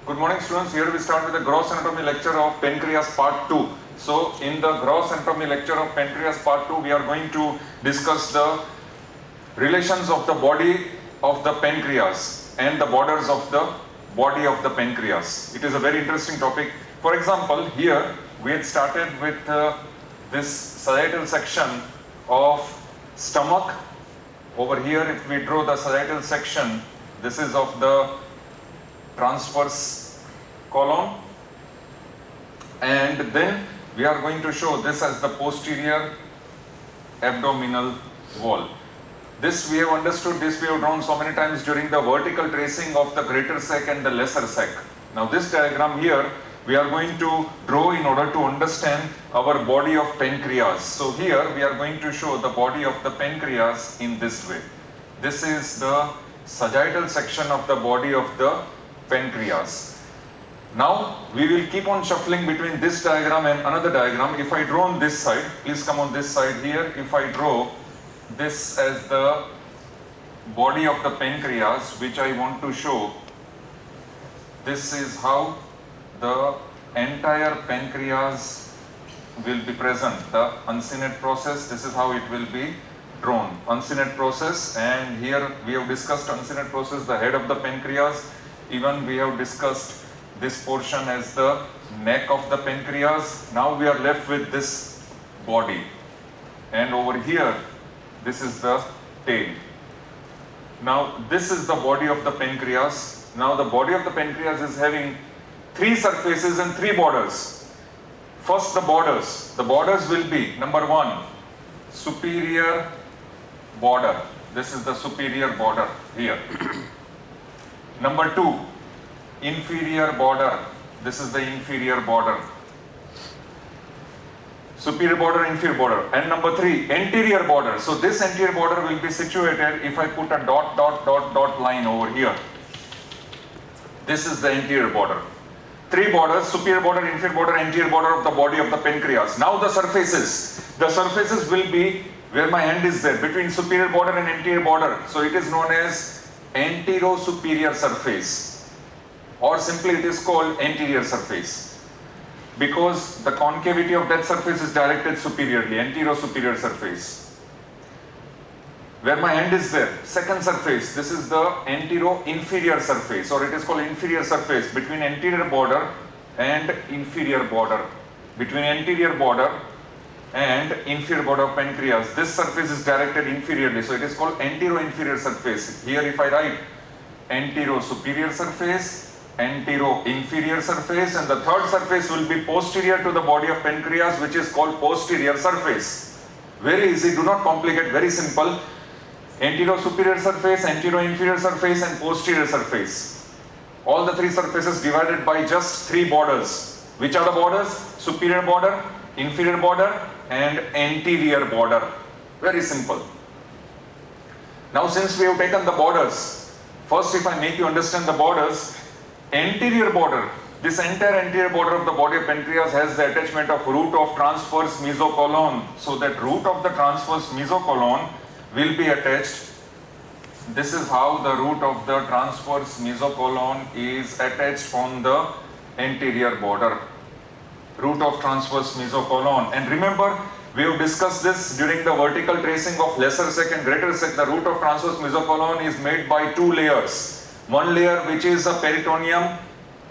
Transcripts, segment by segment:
Good morning students, here we start with the gross anatomy lecture of pancreas part 2. So in the gross anatomy lecture of pancreas part 2, we are going to discuss the relations of the body of the pancreas and the borders of the body of the pancreas. It is a very interesting topic. For example, here we had started with this sagittal section of stomach. Over here, if we draw the sagittal section, this is of the transverse colon, and then we are going to show this as the posterior abdominal wall. This we have understood, this we have drawn so many times during the vertical tracing of the greater sac and the lesser sac. Now this diagram here we are going to draw in order to understand our body of pancreas. So here we are going to show the body of the pancreas in this way. This is the sagittal section of the body of the pancreas. Now we will keep on shuffling between this diagram and another diagram. If I draw on this side, please come on this side here. If I draw this as the body of the pancreas, which I want to show, this is how the entire pancreas will be present. The uncinate process, this is how it will be drawn. Uncinate process, and here we have discussed uncinate process, the head of the pancreas. Even we have discussed this portion as the neck of the pancreas. Now we are left with this body, and over here this is the tail. Now this is the body of the pancreas. Now the body of the pancreas is having three surfaces and three borders. First, the borders. The borders will be, number one, superior border. This is the superior border here. Number two, inferior border. This is the inferior border. Superior border, inferior border. And number three, anterior border. So this anterior border will be situated if I put a dot line over here. This is the anterior border. Three borders: superior border, inferior border, anterior border of the body of the pancreas. Now the surfaces. The surfaces will be where my hand is there, between superior border and anterior border. So it is known as anterosuperior surface, or simply it is called anterior surface, because the concavity of that surface is directed superiorly, anterosuperior surface. Where my hand is there, second surface, this is the antero-inferior surface, or it is called inferior surface, between anterior border and inferior border. Between anterior border and inferior border of pancreas, this surface is directed inferiorly, so it is called antero-inferior surface. Here if I write antero-superior surface, antero-inferior surface, and the third surface will be posterior to the body of pancreas, which is called posterior surface. Very easy, do not complicate, very simple. Antero-superior surface, antero-inferior surface, and posterior surface. All the three surfaces divided by just three borders. Which are the borders? Superior border, inferior border, and anterior border. Very simple. Now since we have taken the borders, first if I make you understand the borders, anterior border, this entire anterior border of the body of pancreas has the attachment of root of transverse mesocolon. So that root of the transverse mesocolon will be attached. This is how the root of the transverse mesocolon is attached on the anterior border. Root of transverse mesocolon. And remember, we have discussed this during the vertical tracing of lesser sac and greater sac. The root of transverse mesocolon is made by two layers. One layer which is a peritoneum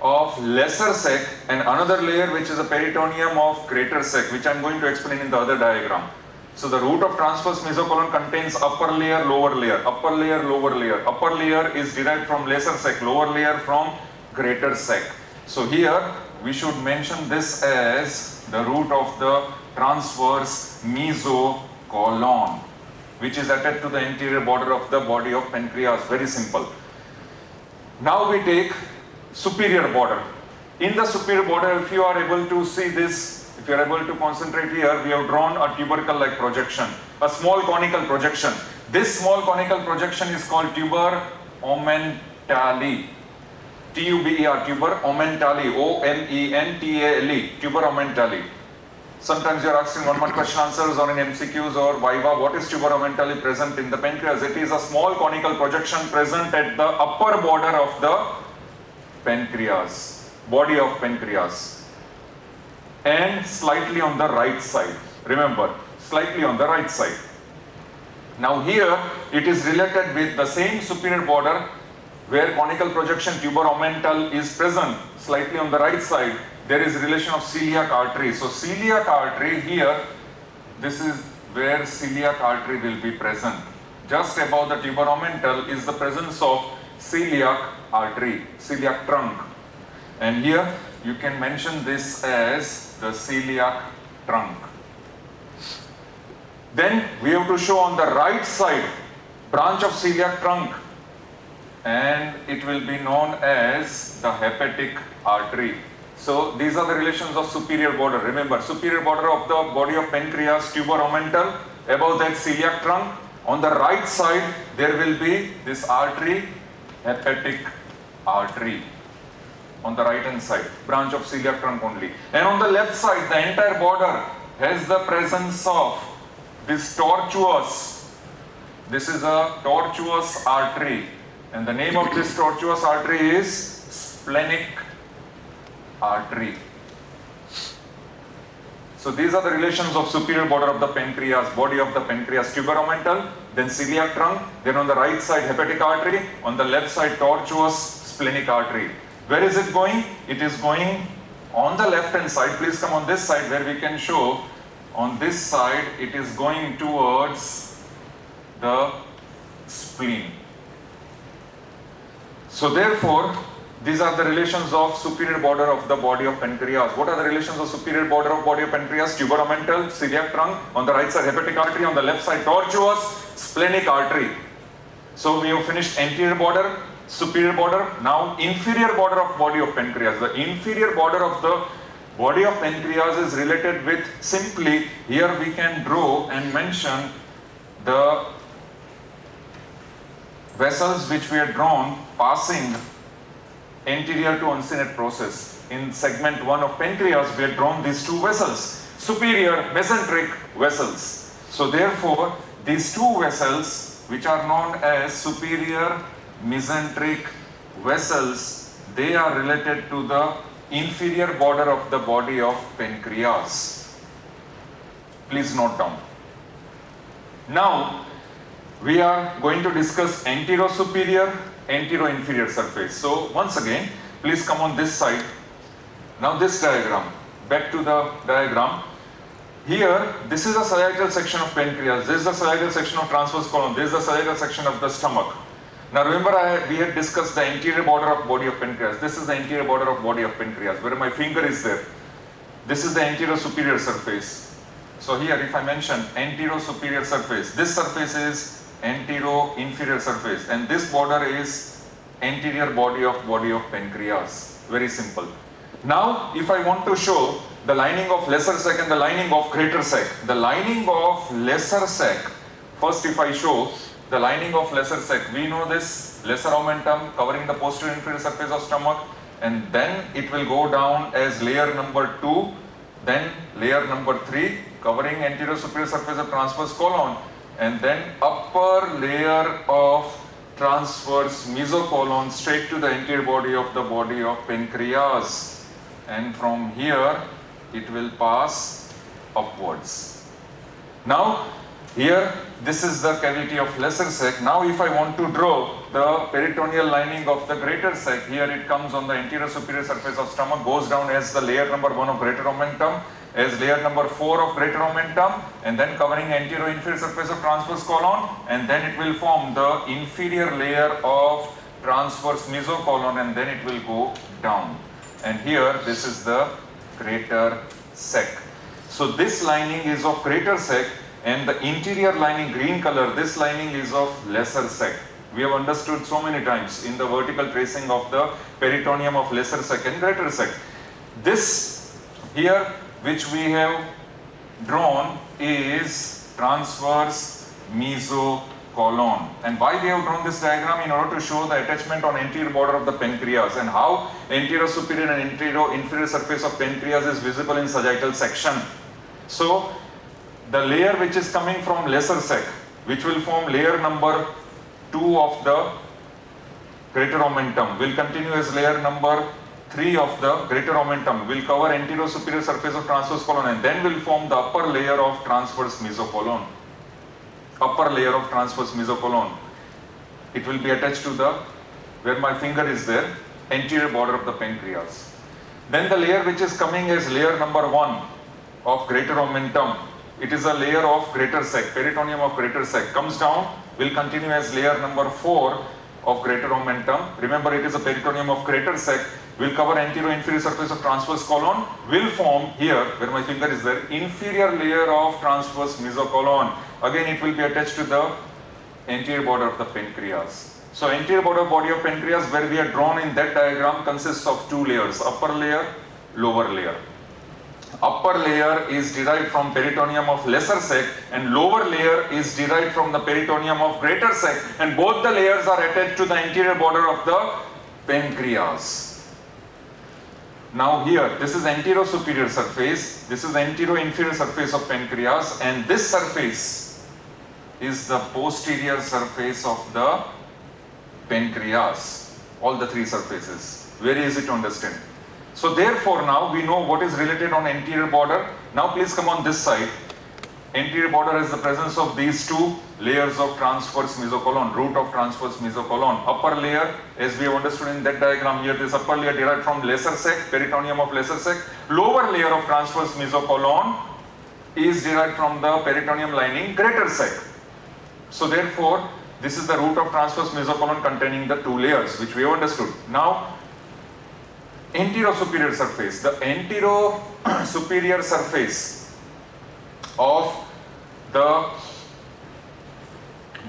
of lesser sac, and another layer which is a peritoneum of greater sac, which I am going to explain in the other diagram. So the root of transverse mesocolon contains upper layer, lower layer, upper layer, lower layer. Upper layer is derived from lesser sac, lower layer from greater sac. So here we should mention this as the root of the transverse mesocolon, which is attached to the anterior border of the body of pancreas. Very simple. Now we take superior border. In the superior border, if you are able to see this, if you are able to concentrate here, we have drawn a tubercle-like projection, a small conical projection. This small conical projection is called tuber omentale. T-U-B-E-R, tuber omentale, O-M-E-N-T-A-L-E, tuber omentale. Sometimes you are asking 1 question answers or in MCQs or Viva, what is tuber omentale present in the pancreas? It is a small conical projection present at the upper border of the pancreas, body of pancreas, and slightly on the right side. Remember, slightly on the right side. Now here it is related with the same superior border where conical projection tuberomental is present, slightly on the right side. There is relation of celiac artery. So celiac artery here, this is where celiac artery will be present. Just above the tuberomental is the presence of celiac artery, celiac trunk. And here you can mention this as the celiac trunk. Then we have to show on the right side branch of celiac trunk, and it will be known as the hepatic artery. So these are the relations of superior border. Remember, superior border of the body of pancreas, tuberomental, above that celiac trunk. On the right side there will be this artery, hepatic artery. On the right hand side, branch of celiac trunk only. And on the left side, the entire border has the presence of this tortuous. This is a tortuous artery, and the name of this tortuous artery is splenic artery. So these are the relations of superior border of the pancreas, body of the pancreas, tuberomental, then celiac trunk, then on the right side hepatic artery, on the left side tortuous splenic artery. Where is it going? It is going on the left hand side. Please come on this side where we can show. On this side it is going towards the spleen. So therefore, these are the relations of superior border of the body of pancreas. What are the relations of superior border of body of pancreas? Tuberomental, celiac trunk, on the right side hepatic artery, on the left side tortuous splenic artery. So we have finished anterior border, superior border. Now inferior border of body of pancreas. The inferior border of the body of pancreas is related with, simply here we can draw and mention the vessels which we have drawn passing anterior to uncinate process. In segment 1 of pancreas we have drawn these two vessels, superior mesenteric vessels. So therefore these two vessels, which are known as superior mesenteric vessels, they are related to the inferior border of the body of pancreas. Please note down. Now we are going to discuss antero-superior, antero-inferior surface. So once again, please come on this side. Now this diagram, back to the diagram. Here, this is the sagittal section of pancreas, this is the sagittal section of transverse colon, this is the sagittal section of the stomach. Now remember, we had discussed the anterior border of body of pancreas. This is the anterior border of body of pancreas, where my finger is there. This is the antero-superior surface. So here, if I mention antero-superior surface, this surface is antero-inferior surface, and this border is anterior body of pancreas. Very simple. Now, if I want to show the lining of lesser sac and the lining of greater sac, the lining of lesser sac, first if I show the lining of lesser sac, we know this lesser omentum covering the posterior inferior surface of stomach, and then it will go down as layer number 2, then layer number 3 covering anterior superior surface of transverse colon, and then upper layer of transverse mesocolon straight to the anterior body of pancreas, and from here it will pass upwards. Now here, this is the cavity of lesser sac. Now if I want to draw the peritoneal lining of the greater sac, here it comes on the anterior superior surface of stomach, goes down as the layer number 1 of greater omentum, as layer number 4 of greater omentum, and then covering anterior inferior surface of transverse colon, and then it will form the inferior layer of transverse mesocolon, and then it will go down. And here, this is the greater sac. So this lining is of greater sac, and the interior lining, green color, this lining is of lesser sac. We have understood so many times in the vertical tracing of the peritoneum of lesser sac and greater sac. This here which we have drawn is transverse mesocolon. And why we have drawn this diagram? In order to show the attachment on anterior border of the pancreas and how anterior superior and anterior inferior surface of pancreas is visible in sagittal section. So the layer which is coming from lesser sac, which will form layer number 2 of the greater omentum will continue as layer number 3 of the greater omentum, will cover anterior-superior surface of transverse colon and then will form the upper layer of transverse mesocolon. Upper layer of transverse mesocolon. It will be attached to the, where my finger is there, anterior border of the pancreas. Then the layer which is coming as layer number 1 of greater omentum, it is a layer of greater sac, peritoneum of greater sac, comes down, will continue as layer number 4 of greater omentum. Remember, it is a peritoneum of greater sac, will cover anterior-inferior surface of transverse colon, will form here, where my finger is there, inferior layer of transverse mesocolon. Again, it will be attached to the anterior border of the pancreas. So, anterior border body of pancreas, where we have drawn in that diagram, consists of 2 layers, upper layer, lower layer. Upper layer is derived from peritoneum of lesser sac and lower layer is derived from the peritoneum of greater sac, and both the layers are attached to the anterior border of the pancreas. Now here, this is anterior-superior surface, this is anterior-inferior surface of pancreas, and this surface is the posterior surface of the pancreas. All the 3 surfaces. Very easy to understand. So therefore now we know what is related on anterior border. Now please come on this side. Anterior border has the presence of these 2 layers of transverse mesocolon, root of transverse mesocolon. Upper layer, as we have understood in that diagram here, this upper layer derived from lesser sac, peritoneum of lesser sac. Lower layer of transverse mesocolon is derived from the peritoneum lining greater sac. So therefore, this is the root of transverse mesocolon containing the 2 layers, which we have understood. Now, anterior-superior surface. The anterior-superior surface of the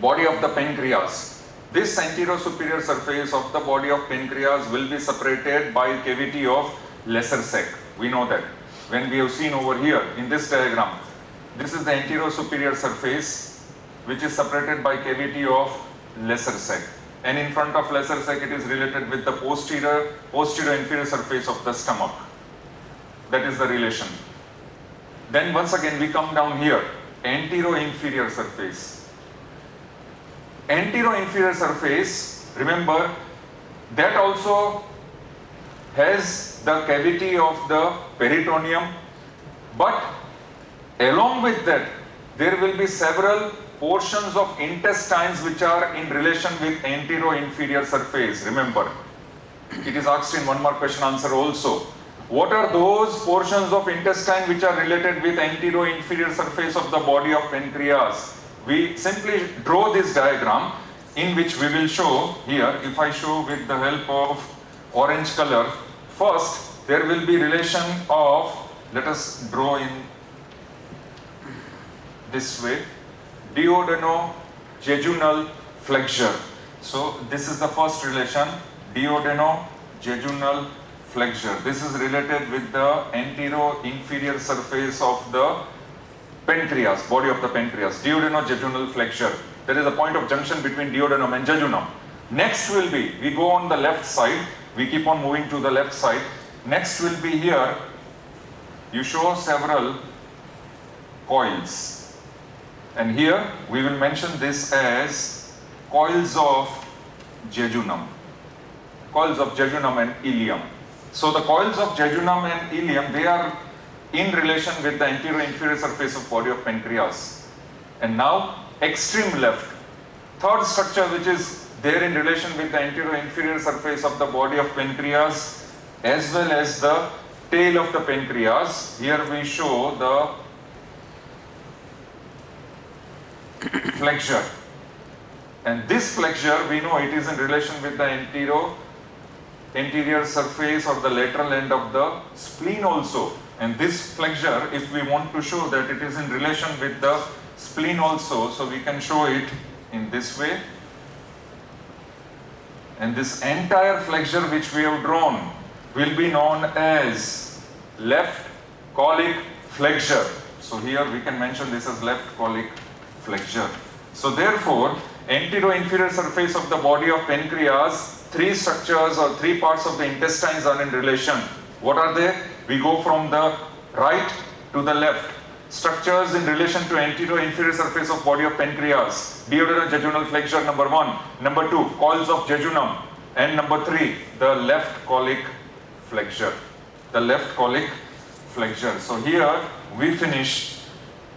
body of the pancreas. This anterior-superior surface of the body of pancreas will be separated by cavity of lesser sac. We know that. When we have seen over here in this diagram, this is the anterior-superior surface which is separated by cavity of lesser sac. And in front of lesser sac, it is related with the posterior-inferior surface of the stomach. That is the relation. Then once again we come down here, anterior-inferior surface. Anterior-inferior surface, remember, that also has the cavity of the peritoneum, but along with that, there will be several portions of intestines which are in relation with anterior-inferior surface. Remember, it is asked in one more question answer also. What are those portions of intestine which are related with anterior-inferior surface of the body of pancreas? We simply draw this diagram in which we will show here. If I show with the help of orange color, first there will be relation of, let us draw in this way, duodenojejunal flexure. So this is the first relation, duodenojejunal flexure. This is related with the anterior-inferior surface of the pancreas, body of the pancreas, duodenojejunal flexure. There is a point of junction between duodenum and jejunum. Next will be, we go on the left side, we keep on moving to the left side. Next will be here, you show several coils. And here we will mention this as coils of jejunum. Coils of jejunum and ileum. So the coils of jejunum and ileum, they are in relation with the anterior-inferior surface of body of pancreas. And now extreme left, third structure which is there in relation with the anterior-inferior surface of the body of pancreas as well as the tail of the pancreas. Here we show the flexure, and this flexure we know it is in relation with the anterior surface or the lateral end of the spleen also. And this flexure, if we want to show that it is in relation with the spleen also, so we can show it in this way. And this entire flexure which we have drawn will be known as left colic flexure. So here we can mention this as left colic flexure. So therefore, anterior-inferior surface of the body of pancreas, 3 structures or 3 parts of the intestines are in relation. What are they? We go from the right to the left. Structures in relation to anterior-inferior surface of body of pancreas. Duodenojejunal flexure number 1. Number 2, coils of jejunum. And number 3, the left colic flexure. The left colic flexure. So here we finish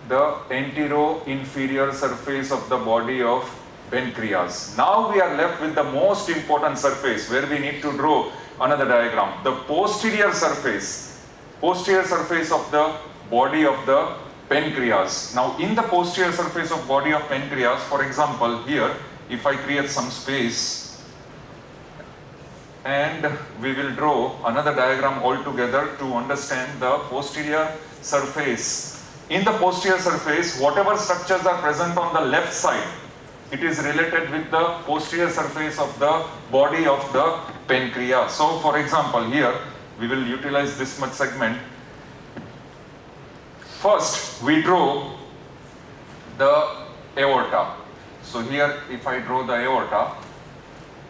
the antero-inferior surface of the body of pancreas. Now we are left with the most important surface where we need to draw another diagram. The posterior surface of the body of the pancreas. Now in the posterior surface of body of pancreas, for example, here if I create some space and we will draw another diagram altogether to understand the posterior surface. In the posterior surface, whatever structures are present on the left side, it is related with the posterior surface of the body of the pancreas. So for example, here we will utilize this much segment. First, we draw the aorta. So here if I draw the aorta,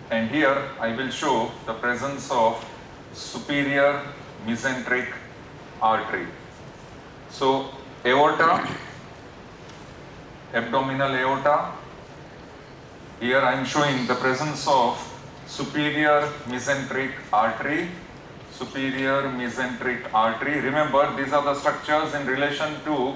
and here I will show the presence of superior mesenteric artery. So aorta, abdominal aorta, here I am showing the presence of superior mesenteric artery. Superior mesenteric artery. Remember, these are the structures in relation to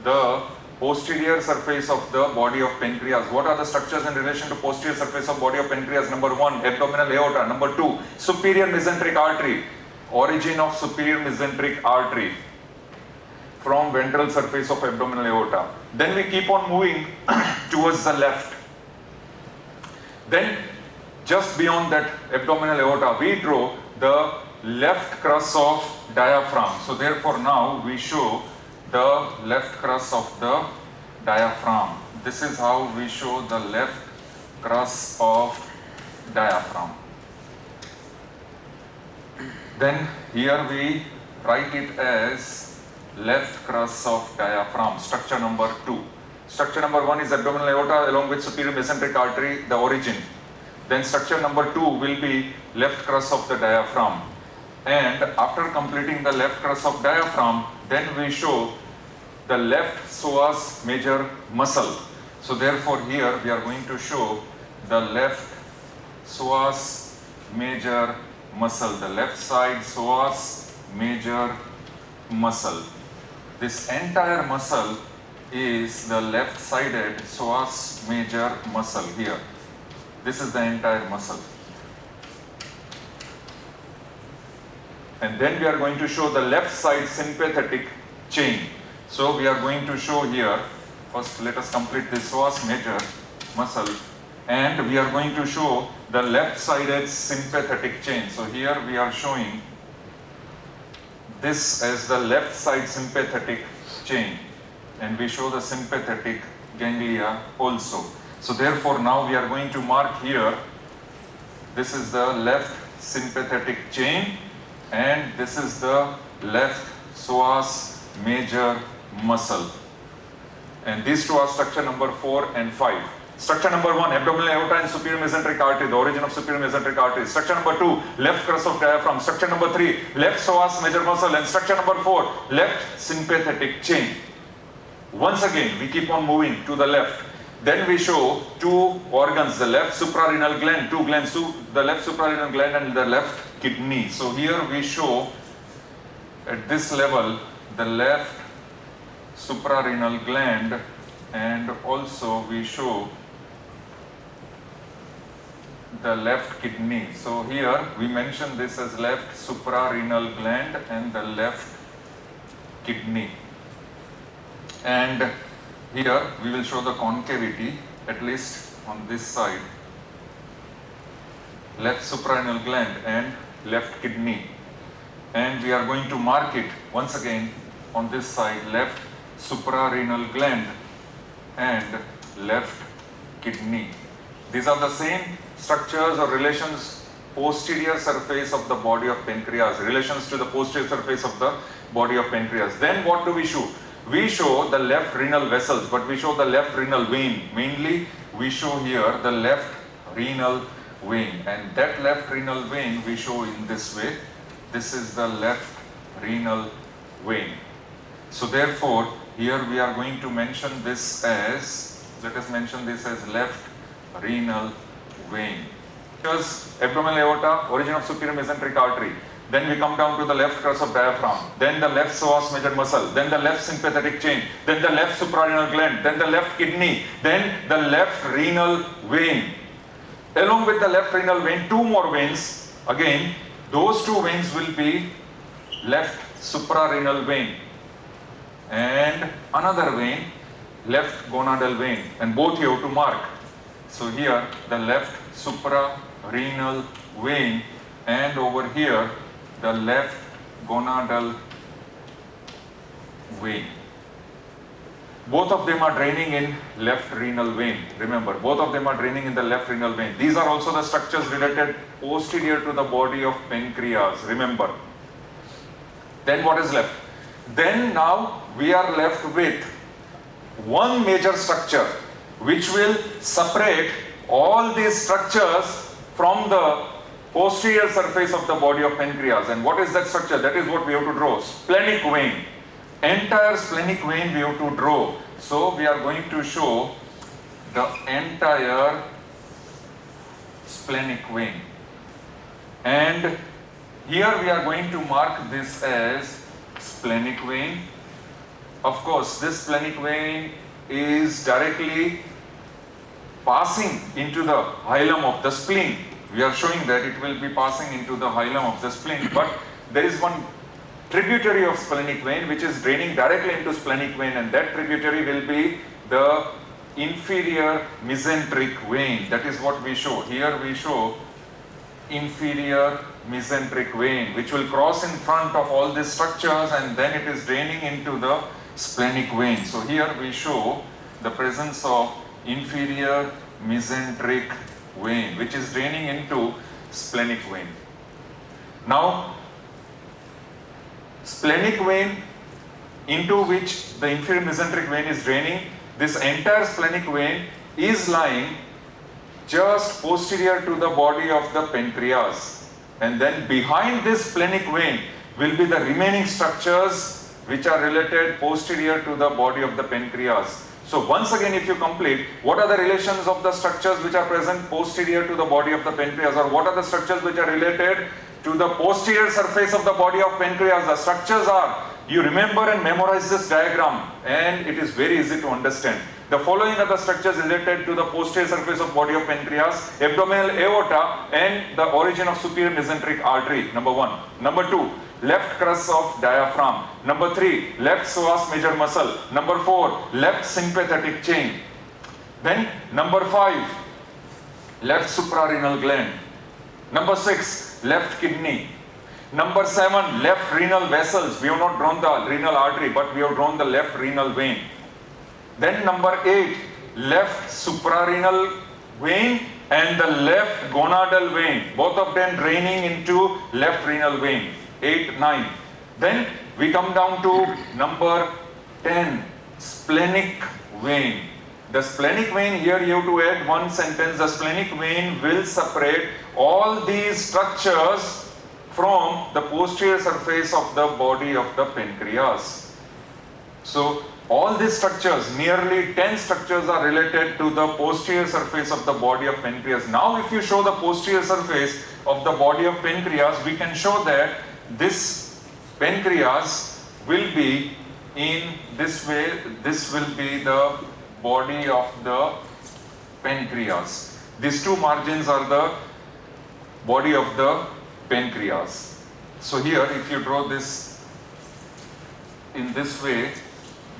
the posterior surface of the body of pancreas. What are the structures in relation to posterior surface of body of pancreas? Number 1, abdominal aorta. Number 2, superior mesenteric artery. Origin of superior mesenteric artery from ventral surface of abdominal aorta. Then we keep on moving towards the left. Then just beyond that abdominal aorta, we draw the left crus of diaphragm. So therefore now we show the left crus of the diaphragm. This is how we show the left crus of diaphragm. Then here we write it as left crus of diaphragm, structure number 2. Structure number 1 is abdominal aorta along with superior mesenteric artery, the origin. Then structure number 2 will be left crus of the diaphragm. And after completing the left crus of diaphragm, then we show the left psoas major muscle. So therefore here we are going to show the left psoas major muscle, the left side psoas major muscle. This entire muscle is the left-sided psoas major muscle here. This is the entire muscle. And then we are going to show the left side sympathetic chain. So we are going to show here, first let us complete this psoas major muscle, and we are going to show the left-sided sympathetic chain. So here we are showing this as the left side sympathetic chain, and we show the sympathetic ganglia also. So therefore now we are going to mark here, this is the left sympathetic chain, and this is the left psoas major muscle. And these two are structure number 4 and 5. Structure number 1, abdominal aorta and superior mesenteric artery, the origin of superior mesenteric artery. Structure number 2, left crus of diaphragm. Structure number 3, left psoas major muscle. And structure number 4, left sympathetic chain. Once again, we keep on moving to the left. Then we show two organs, the left suprarenal gland, two glands, the left suprarenal gland and the left kidney. So here we show at this level the left suprarenal gland, and also we show the left kidney. So here we mention this as left suprarenal gland and the left kidney. And here we will show the concavity, at least on this side, left suprarenal gland and left kidney. And we are going to mark it once again on this side, left suprarenal gland and left kidney. These are the same structures or relations, posterior surface of the body of pancreas, relations to the posterior surface of the body of pancreas. Then what do we show? We show the left renal vessels, but we show the left renal vein. Mainly we show here the left renal vein, and that left renal vein we show in this way. This is the left renal vein. So therefore here we are going to mention this as, let us mention this as left renal vein. Abdominal aorta, origin of superior mesenteric artery. Then we come down to the left crus of diaphragm, then the left psoas major muscle, then the left sympathetic chain, then the left suprarenal gland, then the left kidney, then the left renal vein. Along with the left renal vein, two more veins. Again, those two veins will be left suprarenal vein and another vein, left gonadal vein, and both you have to mark. So here the left suprarenal vein and over here the left gonadal vein. Both of them are draining in left renal vein. Remember, both of them are draining in the left renal vein. These are also the structures related posterior to the body of pancreas. Remember. Then what is left? Then now we are left with one major structure which will separate all these structures from the posterior surface of the body of pancreas. And what is that structure? That is what we have to draw. Splenic vein. Entire splenic vein we have to draw. So we are going to show the entire splenic vein. And here we are going to mark this as splenic vein. Of course, this splenic vein is directly passing into the hilum of the spleen. We are showing that it will be passing into the hilum of the spleen, but there is one tributary of splenic vein which is draining directly into splenic vein, and that tributary will be the inferior mesenteric vein. That is what we show. Here we show inferior mesenteric vein which will cross in front of all these structures and then it is draining into the splenic vein. So here we show the presence of inferior mesenteric vein which is draining into splenic vein. Now splenic vein into which the inferior mesenteric vein is draining, this entire splenic vein is lying just posterior to the body of the pancreas, and then behind this splenic vein will be the remaining structures which are related posterior to the body of the pancreas. So once again, if you complete, what are the relations of the structures which are present posterior to the body of the pancreas, or what are the structures which are related to the posterior surface of the body of pancreas? The structures are, you remember and memorize this diagram and it is very easy to understand. The following are the structures related to the posterior surface of body of pancreas: abdominal aorta and the origin of superior mesenteric artery, number 1. Number 2, left crus of diaphragm. Number 3, left psoas major muscle. Number 4, left sympathetic chain. Then number 5, left suprarenal gland. Number 6, left kidney. Number 7, left renal vessels. We have not drawn the renal artery, but we have drawn the left renal vein. Then number 8, left suprarenal vein and the left gonadal vein, both of them draining into left renal vein. 8, 9. Then we come down to number 10, splenic vein. The splenic vein, here you have to add one sentence. The splenic vein will separate all these structures from the posterior surface of the body of the pancreas. So all these structures, nearly 10 structures, are related to the posterior surface of the body of pancreas. Now if you show the posterior surface of the body of pancreas, we can show that this pancreas will be in this way. This will be the body of the pancreas. These two margins are the body of the pancreas. So here, if you draw this in this way,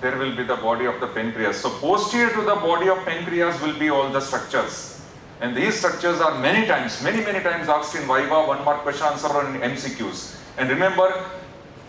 there will be the body of the pancreas. So posterior to the body of pancreas will be all the structures. And these structures are many times asked in Viva, 1 mark question answer, or in MCQs. And remember,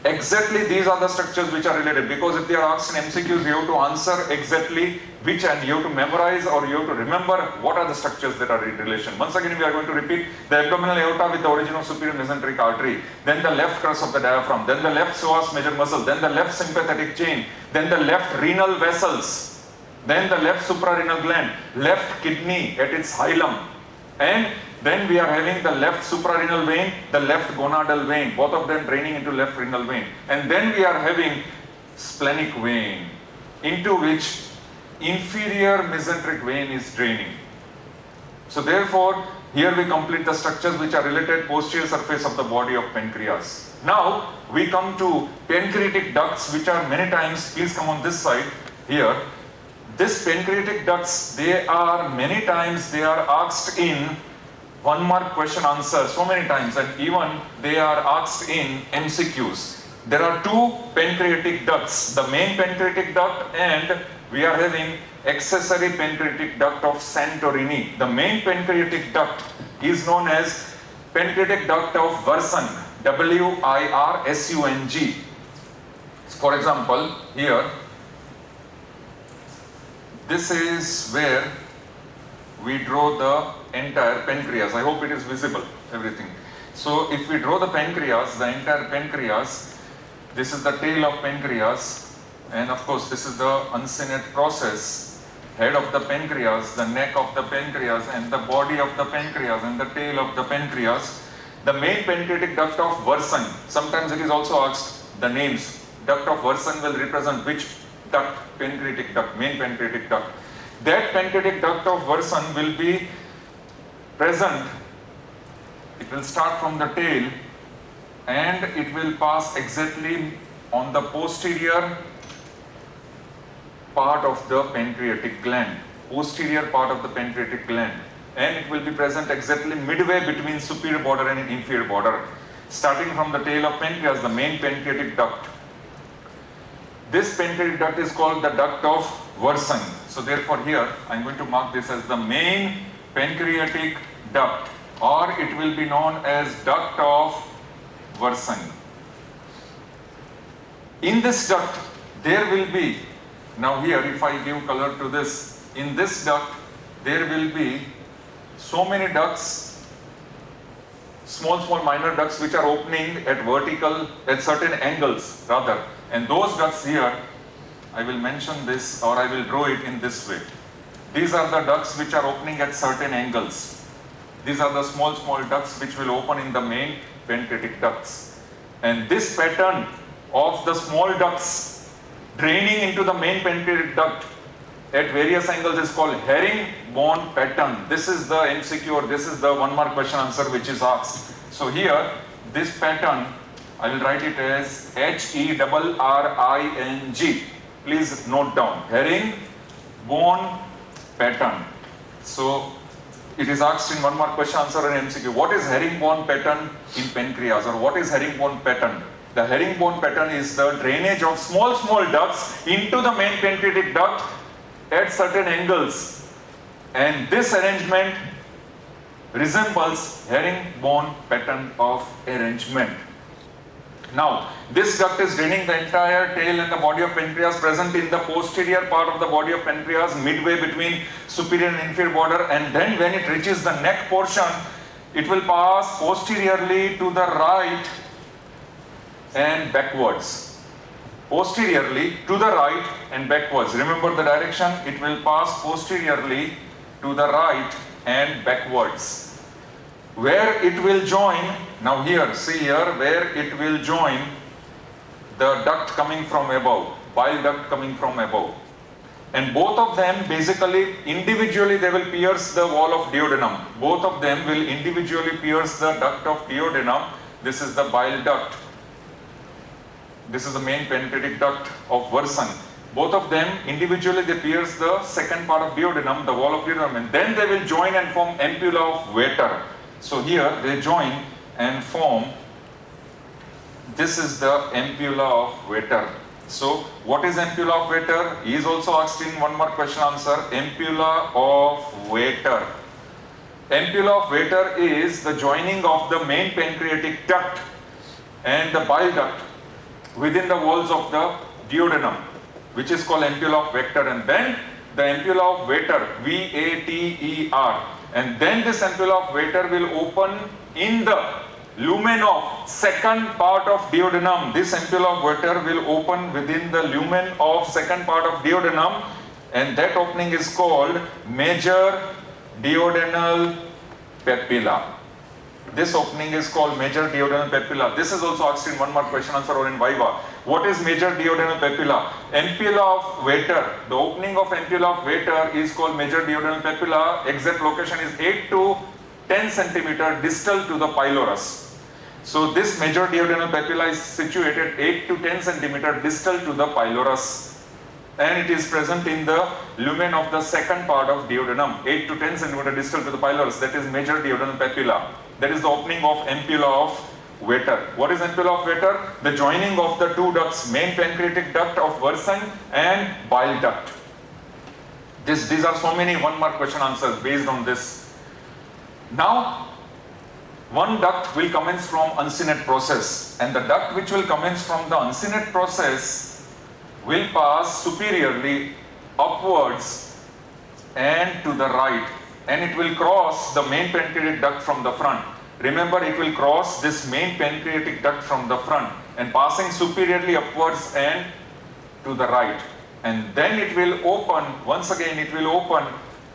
exactly these are the structures which are related, because if they are asked in MCQs, you have to answer exactly which, and you have to memorize or you have to remember what are the structures that are in relation. Once again, we are going to repeat: the abdominal aorta with the origin of superior mesenteric artery, then the left crus of the diaphragm, then the left psoas major muscle, then the left sympathetic chain, then the left renal vessels, then the left suprarenal gland, left kidney at its hilum, and then we are having the left suprarenal vein, the left gonadal vein, both of them draining into left renal vein. And then we are having splenic vein, into which inferior mesenteric vein is draining. So therefore, Here we complete the structures which are related posterior surface of the body of pancreas. Now we come to pancreatic ducts, which are many times, please come on this side here. This pancreatic ducts, they are many times they are asked in 1 mark question answer so many times, and even they are asked in MCQs. There are two pancreatic ducts, the main pancreatic duct and we are having accessory pancreatic duct of Santorini. The main pancreatic duct is known as pancreatic duct of Wirsung, W-I-R-S-U-N-G. For example, here, this is where we draw the entire pancreas. I hope it is visible, everything. So if we draw the pancreas, the entire pancreas, this is the tail of pancreas, and of course this is the uncinate process, head of the pancreas, the neck of the pancreas, and the body of the pancreas, and the tail of the pancreas. The main pancreatic duct of Wirsung, sometimes it is also asked the names. Duct of Wirsung will represent which duct? Pancreatic duct, main pancreatic duct. That pancreatic duct of Wirsung will be present, it will start from the tail and it will pass exactly on the posterior part of the pancreatic gland, posterior part of the pancreatic gland, and it will be present exactly midway between superior border and inferior border, starting from the tail of pancreas, the main pancreatic duct. This pancreatic duct is called the duct of Wirsung. So therefore here I am going to mark this as the main pancreatic duct, or it will be known as duct of Wirsung. In this duct there will be, now here if I give color to this, in this duct there will be so many ducts, small minor ducts which are opening at vertical, at certain angles rather, and those ducts here, I will mention this or I will draw it in this way. These are the ducts which are opening at certain angles. These are the small ducts which will open in the main pancreatic ducts. And this pattern of the small ducts draining into the main pancreatic duct at various angles is called herringbone pattern. This is the MCQ, or this is the 1 mark question answer which is asked. So here, this pattern, I will write it as Herring. Please note down, herringbone pattern. So it is asked in 1 mark question answer and MCQ. What is herringbone pattern in pancreas, or what is herringbone pattern? The herringbone pattern is the drainage of small ducts into the main pancreatic duct at certain angles, and this arrangement resembles herringbone pattern of arrangement. Now, this duct is draining the entire tail and the body of pancreas, present in the posterior part of the body of pancreas, midway between superior and inferior border, and then when it reaches the neck portion, it will pass posteriorly to the right and backwards. Posteriorly to the right and backwards. Remember the direction, it will pass posteriorly to the right and backwards. Where it will join, now here, see here, where it will join the duct coming from above, bile duct coming from above. And both of them basically, individually they will pierce the wall of duodenum. Both of them will individually pierce the duct of duodenum. This is the bile duct. This is the main pancreatic duct of Wirsung. Both of them individually they pierce the second part of duodenum, the wall of duodenum, and then they will join and form ampulla of Vater. So here they join and form, this is the ampulla of Vater. So what is ampulla of Vater? He is also asked in 1 mark question answer, ampulla of Vater. Ampulla of Vater is the joining of the main pancreatic duct and the bile duct within the walls of the duodenum, which is called ampulla of Vater, and then the ampulla of Vater, V-A-T-E-R, and then this ampulla of Vater will open in the lumen of second part of duodenum. This ampulla of Vater will open within the lumen of second part of duodenum, and that opening is called major duodenal papilla. This opening is called major duodenal papilla. This is also asked in 1 mark question answer or in Viva. What is major duodenal papilla? Ampulla of Vater. The opening of ampulla of Vater is called major duodenal papilla. Exact location is 8 to 10 centimeter distal to the pylorus. So this major duodenal papilla is situated 8 to 10 centimeter distal to the pylorus, and it is present in the lumen of the second part of duodenum, 8 to 10 centimeter distal to the pylorus. That is major duodenal papilla. That is the opening of ampulla of Vater. What is ampulla of Vater? The joining of the two ducts, main pancreatic duct of Versang and bile duct. These are so many one mark question answers based on this. Now, one duct will commence from uncinate process, and the duct which will commence from the uncinate process will pass superiorly upwards and to the right, and it will cross the main pancreatic duct from the front. Remember, it will cross this main pancreatic duct from the front and passing superiorly upwards and to the right. And then it will open, once again it will open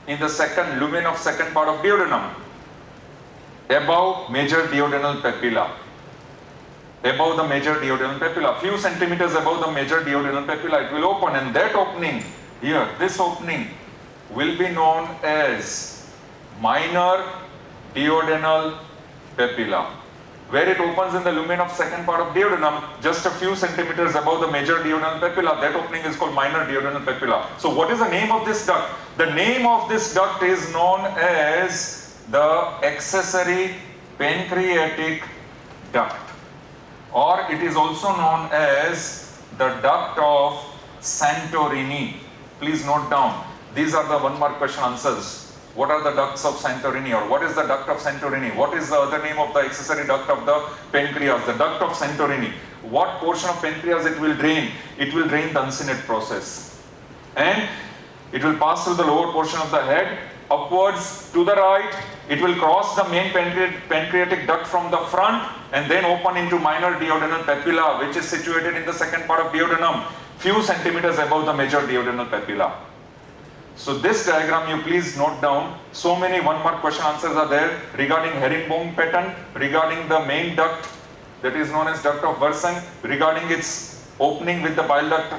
in the second lumen of second part of duodenum, above major duodenal papilla. Above the major duodenal papilla, few centimeters above the major duodenal papilla, it will open, and that opening here, this opening will be known as minor duodenal papilla. Where it opens in the lumen of second part of duodenum, just a few centimeters above the major duodenal papilla, that opening is called minor duodenal papilla. So what is the name of this duct? The name of this duct is known as the accessory pancreatic duct, or it is also known as the duct of Santorini. Please note down, these are the one mark question answers. What are the ducts of Santorini, or what is the duct of Santorini? What is the other name of the accessory duct of the pancreas? The duct of Santorini. What portion of pancreas it will drain? It will drain the uncinate process, and it will pass through the lower portion of the head upwards to the right. It will cross the main pancreatic duct from the front and then open into minor duodenal papilla, which is situated in the second part of duodenum, few centimeters above the major duodenal papilla. So this diagram you please note down. So many one mark question answers are there regarding herringbone pattern, regarding the main duct that is known as duct of Versang, regarding its opening with the bile duct,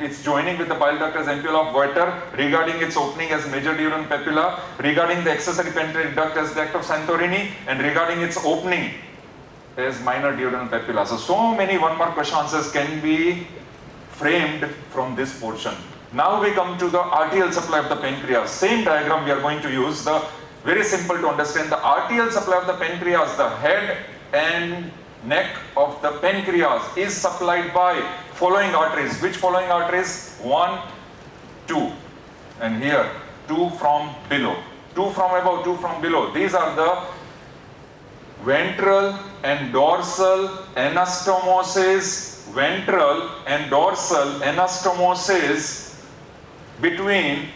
its joining with the bile duct as ampulla of Vater, regarding its opening as major duodenal papilla, regarding the accessory pancreatic duct as duct of Santorini, and regarding its opening as minor duodenal papilla. So many one mark question answers can be framed from this portion. Now we come to the arterial supply of the pancreas. Same diagram we are going to use. The very simple to understand. The arterial supply of the pancreas, the head and neck of the pancreas is supplied by following arteries. Which following arteries? 1, 2, and here 2 from below, 2 from above, 2 from below. These are the ventral and dorsal anastomosis, ventral and dorsal anastomosis between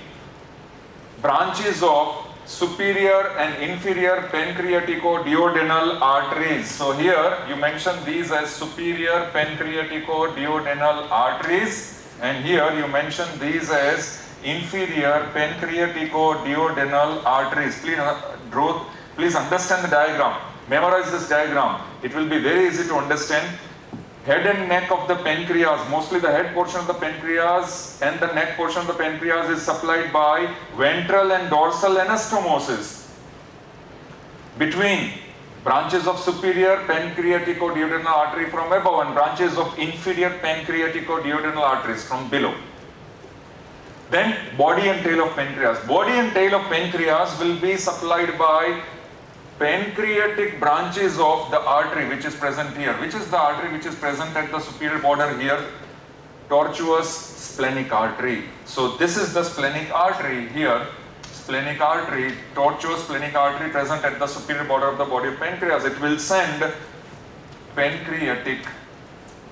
branches of superior and inferior pancreatico-duodenal arteries. So here you mention these as superior pancreatico-duodenal arteries, and here you mention these as inferior pancreatico-duodenal arteries. Please understand the diagram. Memorize this diagram. It will be very easy to understand. Head and neck of the pancreas, mostly the head portion of the pancreas and the neck portion of the pancreas is supplied by ventral and dorsal anastomosis between branches of superior pancreatico-duodenal artery from above and branches of inferior pancreatico-duodenal arteries from below. Then body and tail of pancreas. Body and tail of pancreas will be supplied by pancreatic branches of the artery which is present here. Which is the artery which is present at the superior border here? Tortuous splenic artery. So this is the splenic artery here. Splenic artery, tortuous splenic artery present at the superior border of the body of pancreas. It will send pancreatic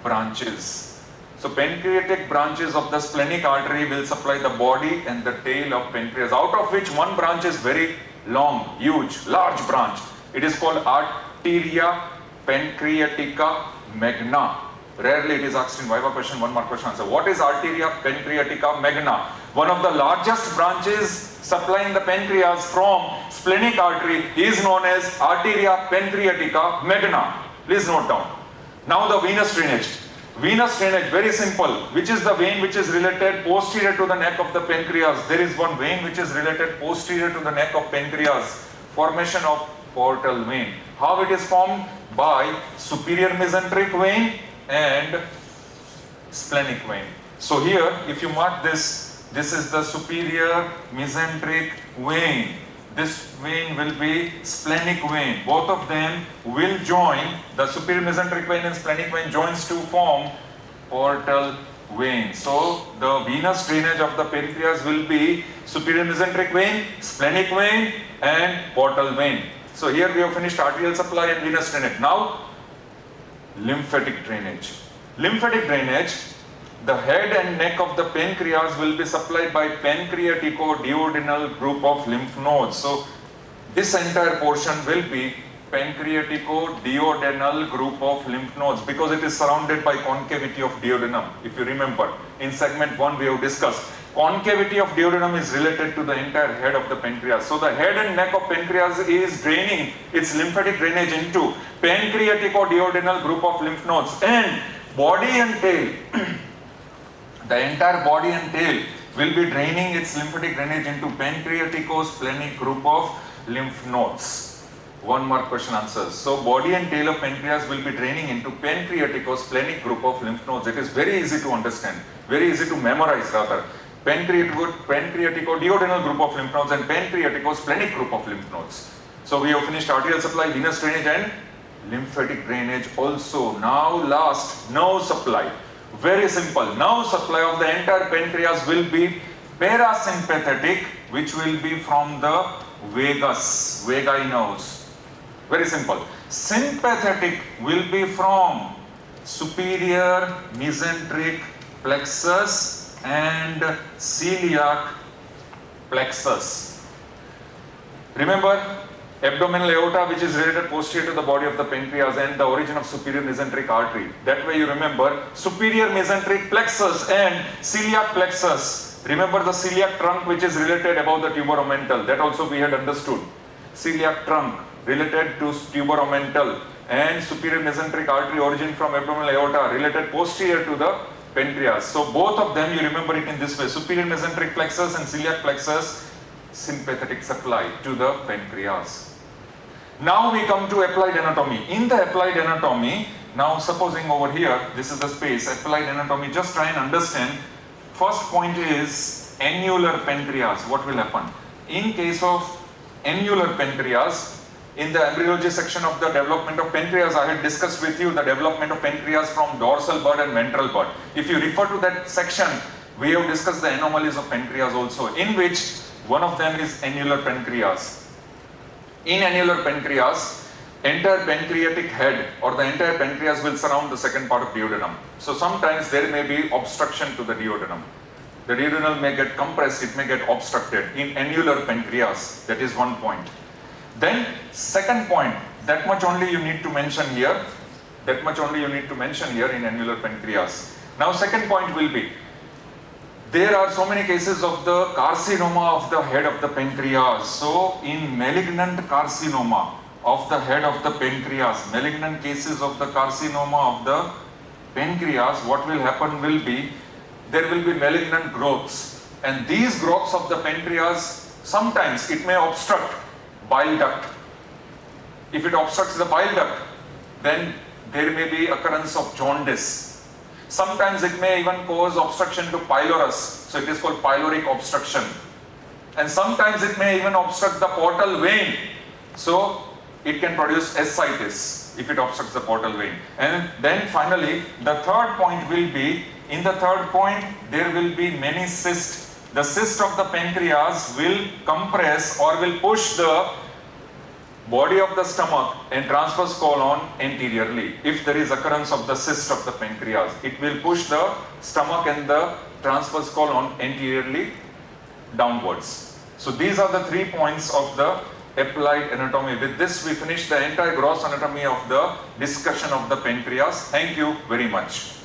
branches. So pancreatic branches of the splenic artery will supply the body and the tail of pancreas, out of which one branch is very long, huge, large branch. It is called arteria pancreatica magna. Rarely it is asked in Viva question, one mark question answer. What is arteria pancreatica magna? One of the largest branches supplying the pancreas from splenic artery is known as arteria pancreatica magna. Please note down. Now the venous drainage. Venous drainage, very simple. Which is the vein which is related posterior to the neck of the pancreas? There is one vein which is related posterior to the neck of pancreas Formation of portal vein. How it is formed? By superior mesenteric vein and splenic vein. So here, if you mark this, this is the superior mesenteric vein. This vein will be splenic vein. Both of them will join, the superior mesenteric vein and splenic vein joins to form portal vein. So the venous drainage of the pancreas will be superior mesenteric vein, splenic vein and portal vein. So here we have finished arterial supply and venous drainage. Now lymphatic drainage. Lymphatic drainage, the head and neck of the pancreas will be supplied by pancreatico-duodenal group of lymph nodes. So this entire portion will be pancreatico-duodenal group of lymph nodes because it is surrounded by concavity of duodenum. If you remember, in segment 1 we have discussed concavity of duodenum is related to the entire head of the pancreas. So the head and neck of pancreas is draining its lymphatic drainage into pancreatico-duodenal group of lymph nodes, and body and tail the entire body and tail will be draining its lymphatic drainage into pancreatico-splenic group of lymph nodes. One more question answers. So body and tail of pancreas will be draining into pancreatico-splenic group of lymph nodes. It is very easy to understand, very easy to memorize rather. Pancreatico-duodenal group of lymph nodes and pancreatico-splenic group of lymph nodes. So we have finished arterial supply, venous drainage and lymphatic drainage also. Now last, nerve supply. Very simple. Nerve supply of the entire pancreas will be parasympathetic, which will be from the vagus, vagi nerves. Very simple. Sympathetic will be from superior mesenteric plexus and celiac plexus. Remember, abdominal aorta, which is related posterior to the body of the pancreas, and the origin of superior mesenteric artery. That way you remember superior mesenteric plexus and celiac plexus. Remember the celiac trunk, which is related above the tuberomental. That also we had understood. Celiac trunk related to tuberomental, and superior mesenteric artery origin from abdominal aorta related posterior to the pancreas. So both of them you remember it in this way. Superior mesenteric plexus and celiac plexus, sympathetic supply to the pancreas. Now we come to applied anatomy. In the applied anatomy, now supposing over here, this is the space, applied anatomy, just try and understand. First point is annular pancreas. What will happen? In case of annular pancreas, in the embryology section of the development of pancreas, I had discussed with you the development of pancreas from dorsal bud and ventral bud. If you refer to that section, we have discussed the anomalies of pancreas also, in which one of them is annular pancreas. In annular pancreas, entire pancreatic head or the entire pancreas will surround the second part of duodenum. So sometimes there may be obstruction to the duodenum. The duodenum may get compressed, it may get obstructed in annular pancreas. That is one point. Then second point, that much only you need to mention here. That much only you need to mention here in annular pancreas. Now second point will be, there are so many cases of the carcinoma of the head of the pancreas. So in malignant carcinoma of the head of the pancreas, malignant cases of the carcinoma of the pancreas, what will happen will be, there will be malignant growths, and these growths of the pancreas, sometimes it may obstruct bile duct. If it obstructs the bile duct, then there may be occurrence of jaundice. Sometimes it may even cause obstruction to pylorus, so it is called pyloric obstruction. And sometimes it may even obstruct the portal vein, so it can produce ascites if it obstructs the portal vein. And then finally, the third point will be, in the third point, there will be many cysts. The cyst of the pancreas will compress or will push the body of the stomach and transverse colon anteriorly. If there is occurrence of the cyst of the pancreas, it will push the stomach and the transverse colon anteriorly downwards. So these are the 3 points of the applied anatomy. With this we finish the entire gross anatomy of the discussion of the pancreas. Thank you very much.